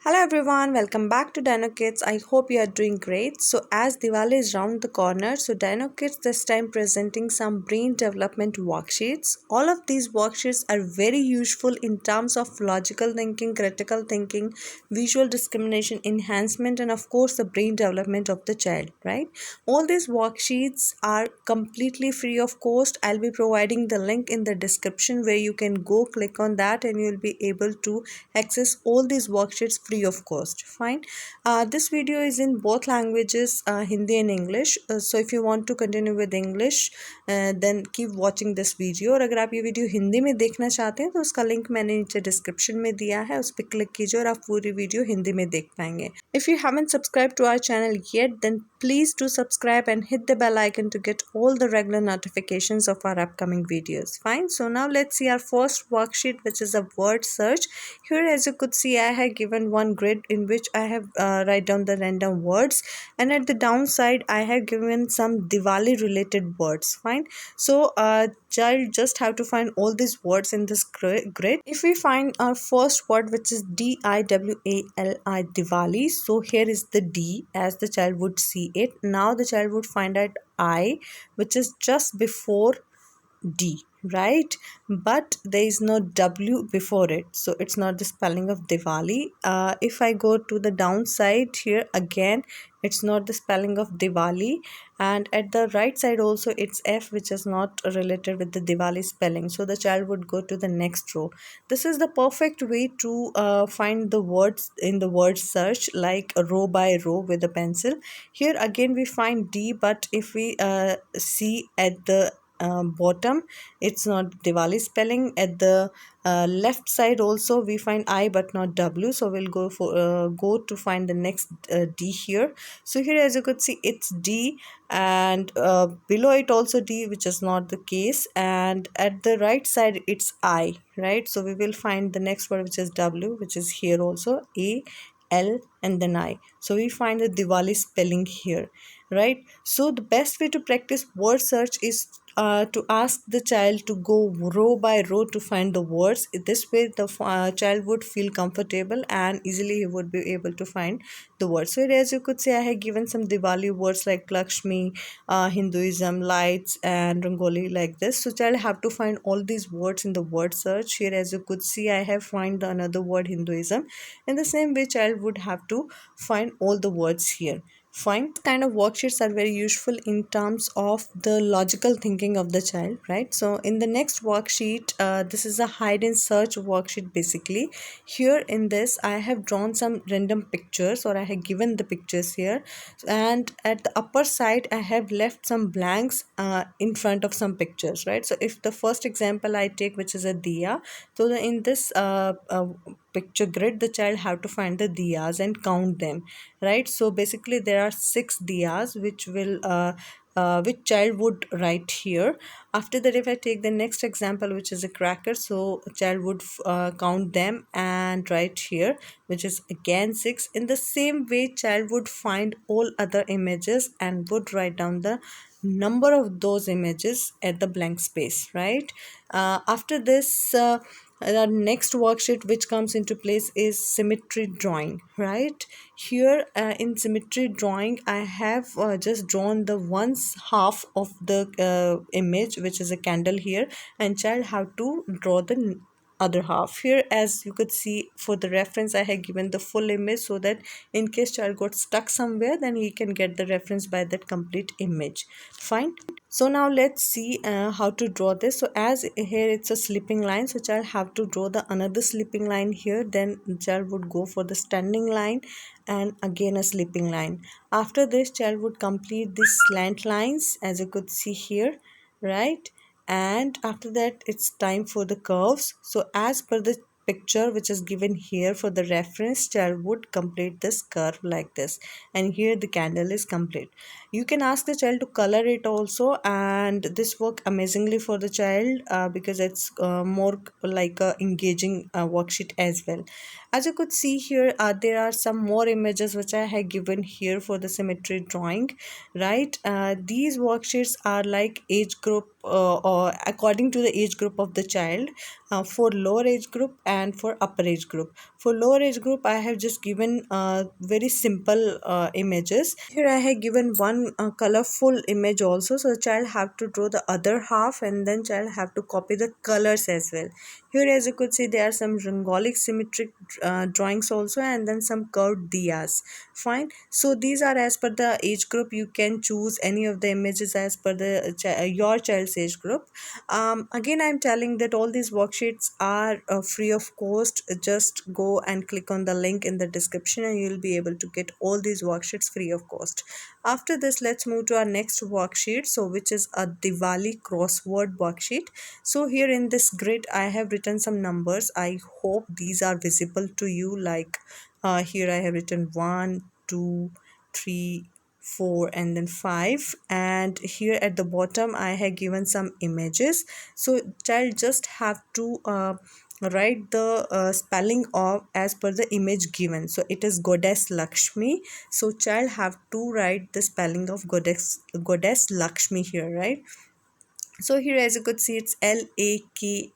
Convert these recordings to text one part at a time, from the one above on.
Hello everyone, welcome back to Dynokids. I hope you are doing great. So as Diwali is round the corner, so Dynokids this time presenting some brain development worksheets. All of these worksheets are very useful in terms of logical thinking, critical thinking, visual discrimination, enhancement, and of course the brain development of the child, right? All these worksheets are completely free of cost. I'll be providing the link in the description where you can go click on that and you'll be able to access all these worksheets free of cost. Fine. This video is in both languages, Hindi and English. So if you want to continue with English, then keep watching this video. और अगर आप ये video Hindi में देखना चाहते हैं तो उसका लिंक मैंने नीचे डिस्क्रिप्शन में दिया है, उस पर क्लिक कीजिए और आप पूरी वीडियो हिंदी में देख पाएंगे. If you haven't subscribed to our channel yet, then please do subscribe and hit the bell icon to get all the regular notifications of our upcoming videos. Fine. So now let's see our first worksheet, which is a word search. Here, as you could see, I have given one grid in which I have write down the random words, and at the downside I have given some Diwali related words. Fine. So child just have to find all these words in this grid. If we find our first word, which is Diwali, Diwali, so here is the D as the child would see it. Now the child would find out I, which is just before D, right? But there is no W before it, so it's not the spelling of Diwali. If I go to the downside here again, it's not the spelling of Diwali, and at the right side also it's F, which is not related with the Diwali spelling, so the child would go to the next row. This is the perfect way to find the words in the word search, like row by row with a pencil. Here again we find D, but if we see at the bottom, it's not Diwali spelling. At the left side also we find I but not W, so we'll go to find the next D here. So here, as you could see, it's D, and below it also D, which is not the case, and at the right side it's I, right? So we will find the next word, which is W, which is here also, A, L, and then I. So we find the Diwali spelling here, right? So the best way to practice word search is to ask the child to go row by row to find the words. This way the child would feel comfortable and easily he would be able to find the words. So as you could see, I have given some Diwali words like Lakshmi, Hinduism, lights, and Rangoli, like this. So child have to find all these words in the word search. Here, as you could see, I have find another word, Hinduism. In the same way, child would have to find all the words here. Fine. Kind of worksheets are very useful in terms of the logical thinking of the child, right? So in the next worksheet, this is a hide and search worksheet basically. Here in this I have drawn some random pictures, or I have given the pictures here, and at the upper side I have left some blanks in front of some pictures, right? So if the first example I take, which is a diya, so in this picture grid the child have to find the diyas and count them, right? So basically there are 6 diyas which child would write here. After that, if I take the next example, which is a cracker, so child would count them and write here, which is again 6. In the same way, child would find all other images and would write down the number of those images at the blank space, right? After this, the next worksheet which comes into place is symmetry drawing, right? Here in symmetry drawing I have just drawn the one's half of the image, which is a candle here, and child have to draw the other half. Here, as you could see, for the reference I have given the full image, so that in case child got stuck somewhere, then he can get the reference by that complete image. Fine. So now let's see how to draw this. So as here it's a slipping line, so child have to draw the another slipping line here, then child would go for the standing line and again a slipping line. After this, child would complete these slant lines, as you could see here, right? And after that it's time for the curves. So as per the picture which is given here for the reference, child would complete this curve like this, and here the candle is complete. You can ask the child to color it also, and this work amazingly for the child because it's more like a engaging worksheet as well. As you could see here, there are some more images which I have given here for the symmetry drawing, right? These worksheets are like age group or according to the age group of the child, for lower age group and for upper age group. For lower age group, I have just given very simple images. Here I have given one colorful image also, so the child have to draw the other half, and then child have to copy the colors as well. Here, as you could see, there are some rangolic symmetric drawings also, and then some curved diyas. Fine. So these are as per the age group. You can choose any of the images as per the your child's age group. Again, I'm telling that all these worksheets are free of cost. Just go and click on the link in the description, and you'll be able to get all these worksheets free of cost. After this, let's move to our next worksheet, so which is a Diwali crossword worksheet. So here in this grid, I have written some numbers. I hope these are visible to you. Like here I have written 1, 2, 3, 4, and then 5, and here at the bottom I have given some images. So child just have to write the spelling of as per the image given. So it is goddess Lakshmi, so child have to write the spelling of goddess Lakshmi here, right? So here, as you could see, it's Lakshmi,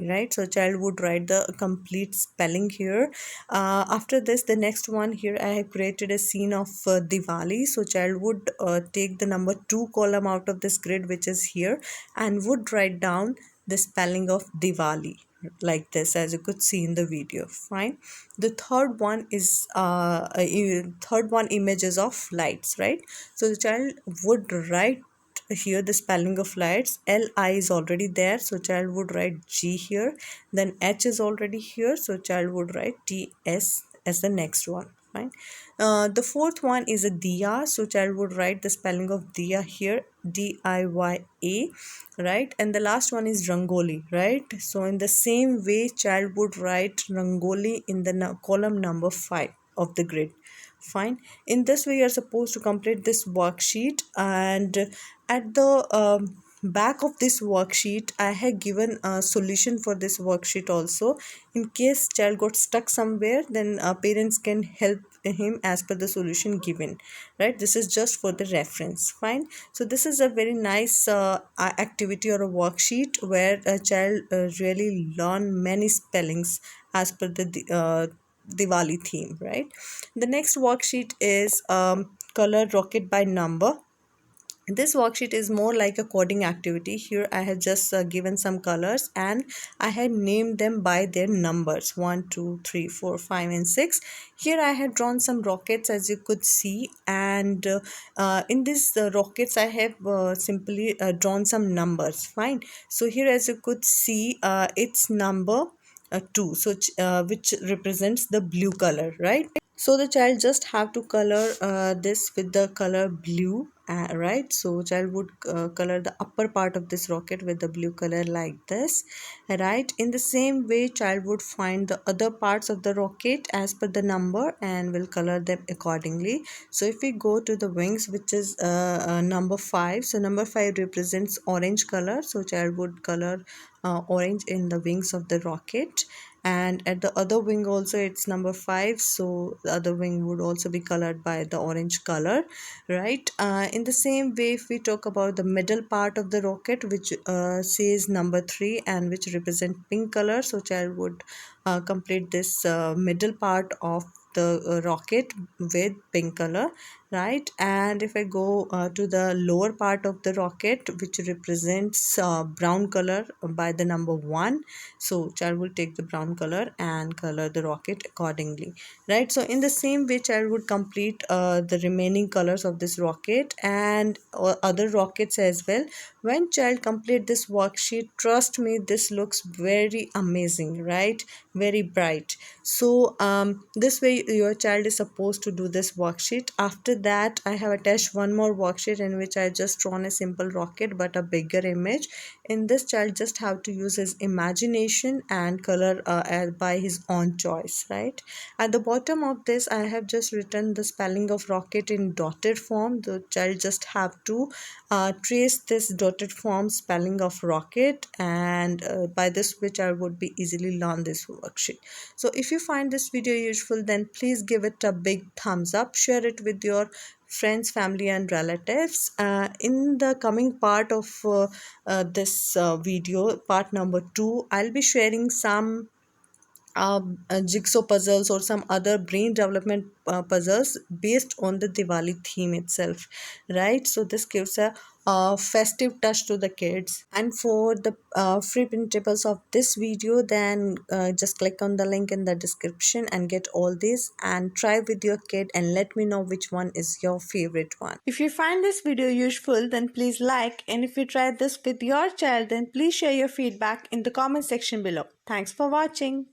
right? So child would write the complete spelling here. After this, the next one here, I have created a scene of Diwali. So child would take the number 2 column out of this grid, which is here, and would write down the spelling of Diwali like this, as you could see in the video. Fine. The third one is third one images of lights, right? So the child would write here the spelling of lights. Li is already there, so child would write G here. Then H is already here, so child would write TS as the next one. Fine. The fourth one is a diya, so child would write the spelling of diya here, Diya, right? And the last one is rangoli, right? So in the same way, child would write rangoli in the column number 5 of the grid. Fine. In this way, you're supposed to complete this worksheet, and at the back of this worksheet I have given a solution for this worksheet also. In case child got stuck somewhere, then parents can help him as per the solution given, right? This is just for the reference. Fine. So this is a very nice activity or a worksheet where a child really learn many spellings as per the Diwali theme, right? The next worksheet is color rocket by number. This worksheet is more like a coding activity. Here I have just given some colors, and I had named them by their numbers 1, 2, 3, 4, 5, and 6. Here I have drawn some rockets, as you could see, and in these rockets I have simply drawn some numbers. Fine. So here, as you could see, it's number 2, so which represents the blue color, right? So the child just have to color this with the color blue, right? So child would color the upper part of this rocket with the blue color like this, right? In the same way, child would find the other parts of the rocket as per the number and will color them accordingly. So if we go to the wings, which is number 5, so number 5 represents orange color, so child would color orange in the wings of the rocket. And at the other wing also, it's number 5, so the other wing would also be colored by the orange color, right? In the same way, if we talk about the middle part of the rocket, which says number 3 and which represent pink color, so child would complete this middle part of the rocket with pink color, right? And if I go to the lower part of the rocket, which represents brown color by the number 1, so child will take the brown color and color the rocket accordingly, right? So in the same way, child would complete the remaining colors of this rocket and other rockets as well. When child complete this worksheet, trust me, this looks very amazing, right? Very bright. So this way your child is supposed to do this worksheet. After that, I have attached one more worksheet in which I just drawn a simple rocket but a bigger image. In this, child just have to use his imagination and color by his own choice, right? At the bottom of this, I have just written the spelling of rocket in dotted form. The child just have to trace this dotted form spelling of rocket, and by this which I would be easily learn this worksheet. So if you find this video useful, then please give it a big thumbs up, share it with your friends, family, and relatives. In the coming part of this video, part number 2, I'll be sharing some jigsaw puzzles or some other brain development puzzles based on the Diwali theme itself, right? So this gives a festive touch to the kids. And for the free printables of this video, then just click on the link in the description and get all these and try with your kid and let me know which one is your favorite one. If you find this video useful, then please like, and if you tried this with your child, then please share your feedback in the comment section below. Thanks for watching.